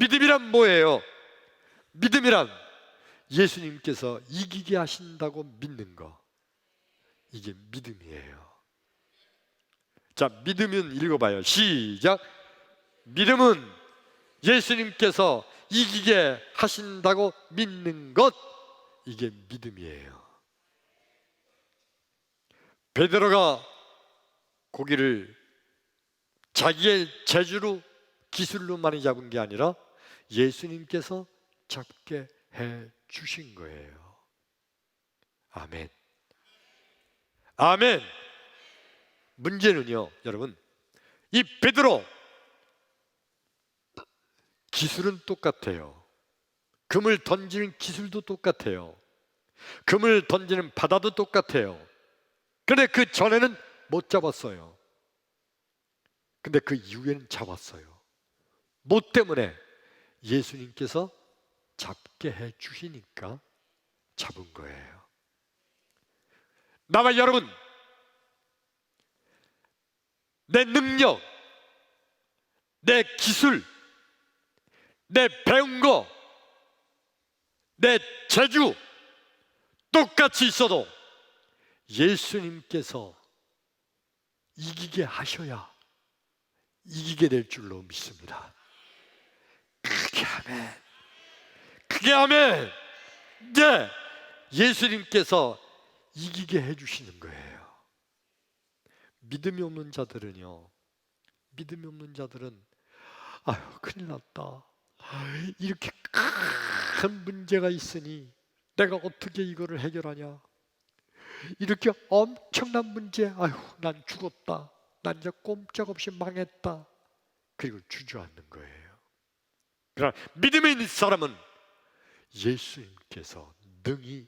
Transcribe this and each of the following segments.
믿음이란 뭐예요? 믿음이란 예수님께서 이기게 하신다고 믿는 거, 이게 믿음이에요. 자, 믿음은 읽어봐요. 시작. 믿음은 예수님께서 이기게 하신다고 믿는 것, 이게 믿음이에요. 베드로가 고기를 자기의 재주로 기술로 많이 잡은 게 아니라 예수님께서 잡게 해 주신 거예요. 아멘. 아멘. 문제는요, 여러분, 이 베드로 기술은 똑같아요. 금을 던지는 기술도 똑같아요. 금을 던지는 바다도 똑같아요. 근데 그 전에는 못 잡았어요. 근데 그 이후에는 잡았어요. 뭐 때문에? 예수님께서 잡게 해 주시니까 잡은 거예요. 나와 여러분, 내 능력, 내 기술, 내 배운 거, 내 재주 똑같이 있어도 예수님께서 이기게 하셔야 이기게 될 줄로 믿습니다. 크게 아멘. 크게 아멘. 네, 예수님께서 이기게 해주시는 거예요. 믿음이 없는 자들은요, 믿음이 없는 자들은 아유, 큰일 났다, 이렇게 큰 문제가 있으니 내가 어떻게 이거를 해결하냐, 이렇게 엄청난 문제, 아유, 난 죽었다, 난 이제 꼼짝없이 망했다, 그리고 주저앉는 거예요. 그러나 믿음이 있는 사람은 예수님께서 능히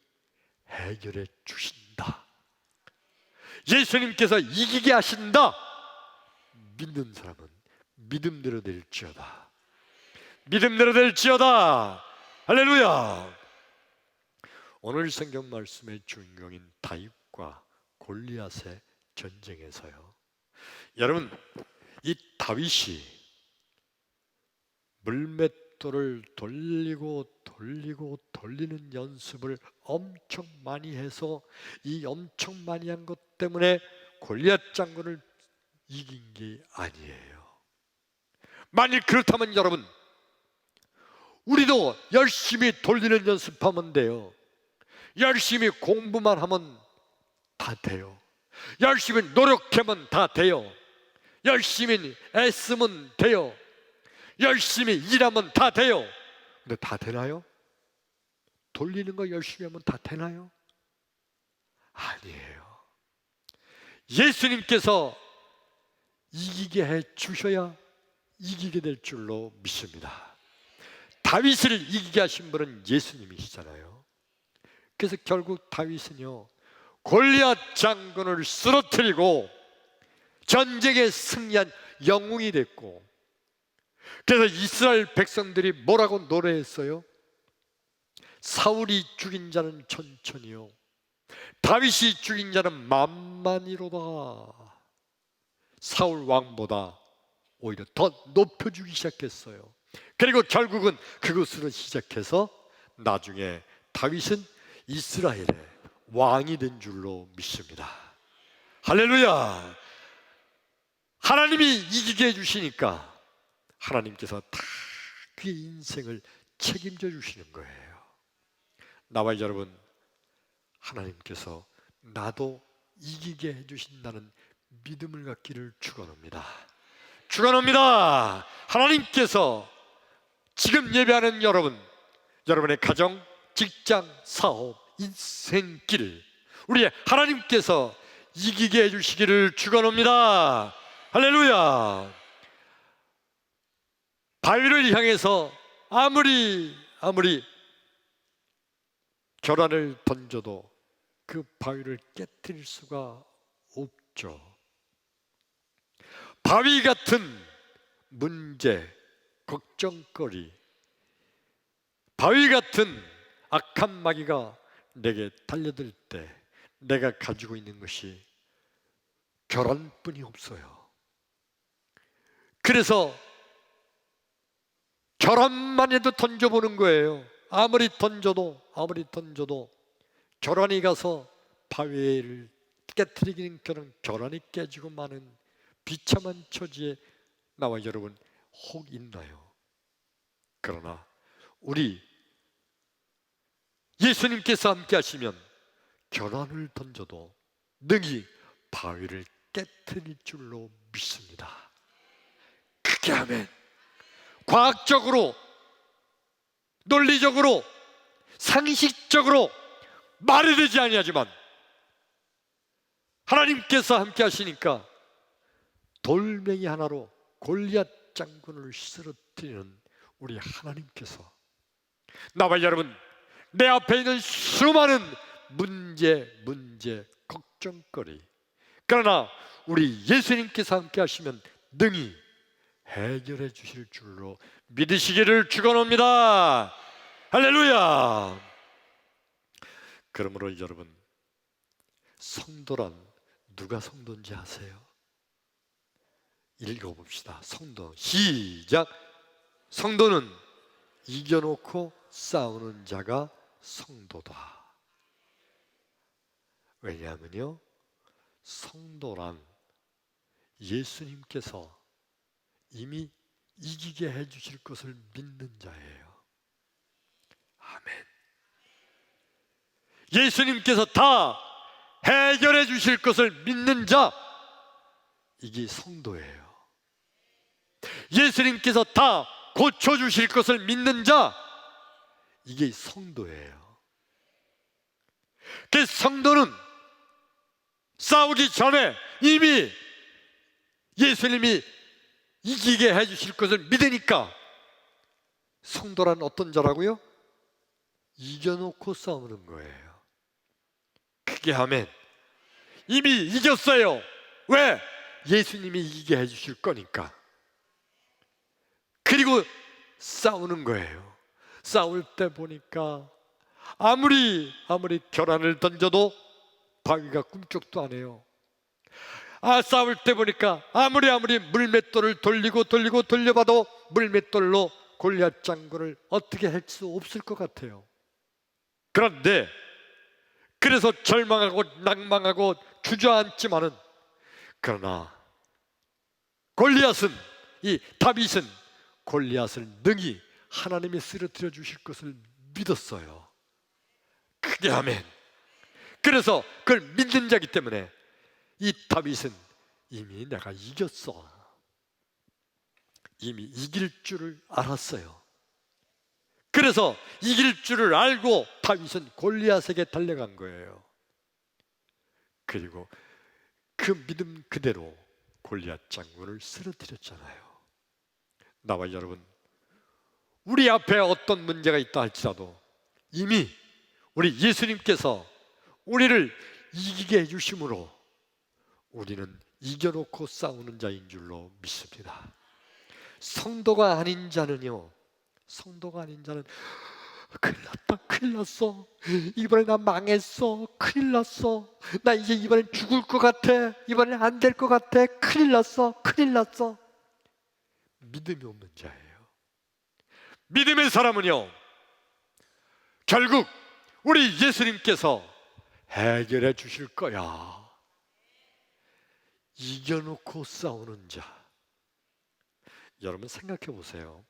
해결해 주신다, 예수님께서 이기게 하신다, 믿는 사람은 믿음대로 될지어다, 믿음대로 될지어다. 할렐루야. 오늘 성경 말씀의 주인공인 다윗과 골리앗의 전쟁에서요, 여러분, 이 다윗이 물맷돌을 돌리는 연습을 엄청 많이 해서 이 엄청 많이 한 것 때문에 골리앗 장군을 이긴 게 아니에요. 만일 그렇다면 여러분, 우리도 열심히 돌리는 연습하면 돼요. 열심히 공부만 하면 다 돼요. 열심히 노력하면 다 돼요. 열심히 애쓰면 돼요. 열심히 일하면 다 돼요. 근데 다 되나요? 돌리는 거 열심히 하면 다 되나요? 아니에요. 예수님께서 이기게 해 주셔야 이기게 될 줄로 믿습니다. 다윗을 이기게 하신 분은 예수님이시잖아요. 그래서 결국 다윗은요, 골리앗 장군을 쓰러뜨리고 전쟁에 승리한 영웅이 됐고, 그래서 이스라엘 백성들이 뭐라고 노래했어요? 사울이 죽인 자는 천천히요, 다윗이 죽인 자는 만만이로다. 사울 왕보다 오히려 더 높여주기 시작했어요. 그리고 결국은 그것으로 시작해서 나중에 다윗은 이스라엘의 왕이 된 줄로 믿습니다. 할렐루야. 하나님이 이기게 해주시니까 하나님께서 다 그의 인생을 책임져 주시는 거예요. 나와 여러분, 하나님께서 나도 이기게 해주신다는 믿음을 갖기를 축원합니다. 축원합니다. 하나님께서 지금 예배하는 여러분, 여러분의 가정, 직장, 사업, 인생길, 우리 하나님께서 이기게 해주시기를 축원합니다. 할렐루야. 바위를 향해서 아무리 결안을 던져도 그 바위를 깨트릴 수가 없죠. 바위 같은 문제, 걱정거리, 바위 같은 악한 마귀가 내게 달려들 때 내가 가지고 있는 것이 결안뿐이 없어요. 그래서 결혼만 해도 던져보는 거예요. 아무리 던져도 결혼이 가서 바위를 깨트리기는 결혼이 깨지고 마는 비참한 처지에 나와 여러분 혹 있나요? 그러나 우리 예수님께서 함께 하시면 결혼을 던져도 능히 바위를 깨트릴 줄로 믿습니다. 그렇게 하면 과학적으로, 논리적으로, 상식적으로 말이 되지 아니하지만 하나님께서 함께 하시니까 돌멩이 하나로 골리앗 장군을 쓰러뜨리는 우리 하나님께서 나와 여러분 내 앞에 있는 수많은 문제, 걱정거리, 그러나 우리 예수님께서 함께 하시면 능히 해결해 주실 줄로 믿으시기를 축원합니다. 할렐루야. 그러므로 여러분, 성도란 누가 성도인지 아세요? 읽어봅시다. 성도 시작. 성도는 이겨놓고 싸우는 자가 성도다. 왜냐하면요, 성도란 예수님께서 이미 이기게 해주실 것을 믿는 자예요. 아멘. 예수님께서 다 해결해 주실 것을 믿는 자, 이게 성도예요. 예수님께서 다 고쳐주실 것을 믿는 자, 이게 성도예요. 그 성도는 싸우기 전에 이미 예수님이 이기게 해주실 것을 믿으니까 성도란 어떤 자라고요? 이겨놓고 싸우는 거예요. 그게 아멘. 이미 이겼어요. 왜? 예수님이 이기게 해주실 거니까. 그리고 싸우는 거예요. 싸울 때 보니까 아무리 결안을 던져도 바위가 꿈쩍도 안 해요. 싸울 때 보니까 아무리 물맷돌을 돌려봐도 물맷돌로 골리앗 장군을 어떻게 할 수 없을 것 같아요. 그런데 그래서 절망하고 낭망하고 주저앉지만은, 그러나 이 다윗은 골리앗을 능히 하나님이 쓰러뜨려 주실 것을 믿었어요. 그게 아멘. 그래서 그걸 믿는 자이기 때문에 이 다윗은 이미 내가 이겼어, 이미 이길 줄을 알았어요. 그래서 이길 줄을 알고 다윗은 골리앗에게 달려간 거예요. 그리고 그 믿음 그대로 골리앗 장군을 쓰러뜨렸잖아요. 나와 여러분, 우리 앞에 어떤 문제가 있다 할지라도 이미 우리 예수님께서 우리를 이기게 해주심으로 우리는 이겨놓고 싸우는 자인 줄로 믿습니다. 성도가 아닌 자는요, 큰일 났어, 이번에 나 망했어, 큰일 났어, 나 이제 이번엔 죽을 것 같아, 이번엔 안 될 것 같아, 큰일 났어. 믿음이 없는 자예요. 믿음의 사람은요, 결국 우리 예수님께서 해결해 주실 거야. 이겨놓고 싸우는 자. 여러분 생각해 보세요.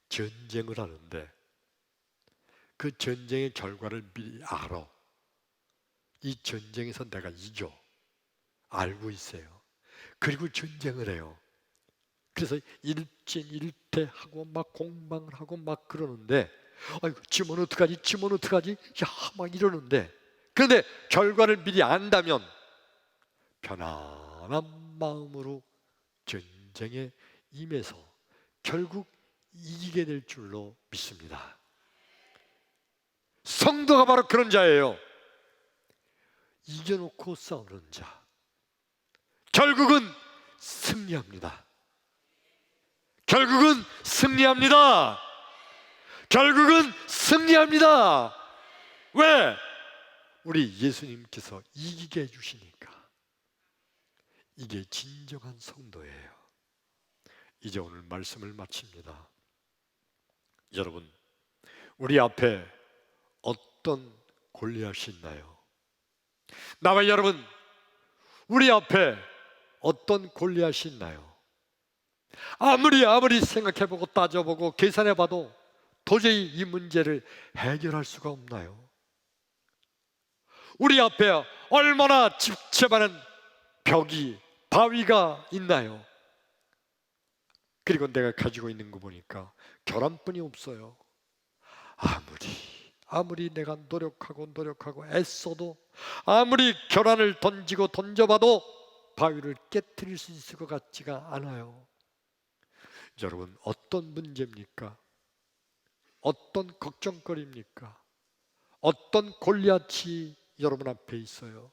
전쟁을 하는데 그 전쟁의 결과를 미리 알아. 이 전쟁에서 내가 이겨, 알고 있어요. 그리고 전쟁을 해요. 그래서 일진일퇴하고 막 공방을 하고 막 그러는데, 아이고 지면 어떡하지 야 막 이러는데, 그런데 결과를 미리 안다면 편안한 마음으로 전쟁에 임해서 결국 이기게 될 줄로 믿습니다. 성도가 바로 그런 자예요. 이겨놓고 싸우는 자, 결국은 승리합니다. 왜? 우리 예수님께서 이기게 해주시니까. 이게 진정한 성도예요. 이제 오늘 말씀을 마칩니다. 여러분, 우리 앞에 어떤 골리앗이 있나요? 나와 여러분, 우리 앞에 어떤 골리앗이 있나요? 아무리 생각해보고 따져보고 계산해봐도 도저히 이 문제를 해결할 수가 없나요? 우리 앞에 얼마나 집채만한 벽이, 바위가 있나요? 그리고 내가 가지고 있는 거 보니까 결함뿐이 없어요. 아무리 내가 노력하고 애써도, 아무리 결함을 던지고 던져봐도 바위를 깨트릴 수 있을 것 같지가 않아요. 여러분, 어떤 문제입니까? 어떤 걱정거리입니까? 어떤 골리앗이 여러분 앞에 있어요?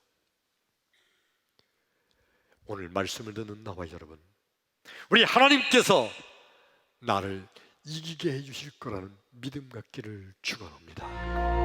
오늘 말씀을 듣는 나와 여러분, 우리 하나님께서 나를 이기게 해주실 거라는 믿음 갖기를 축원합니다.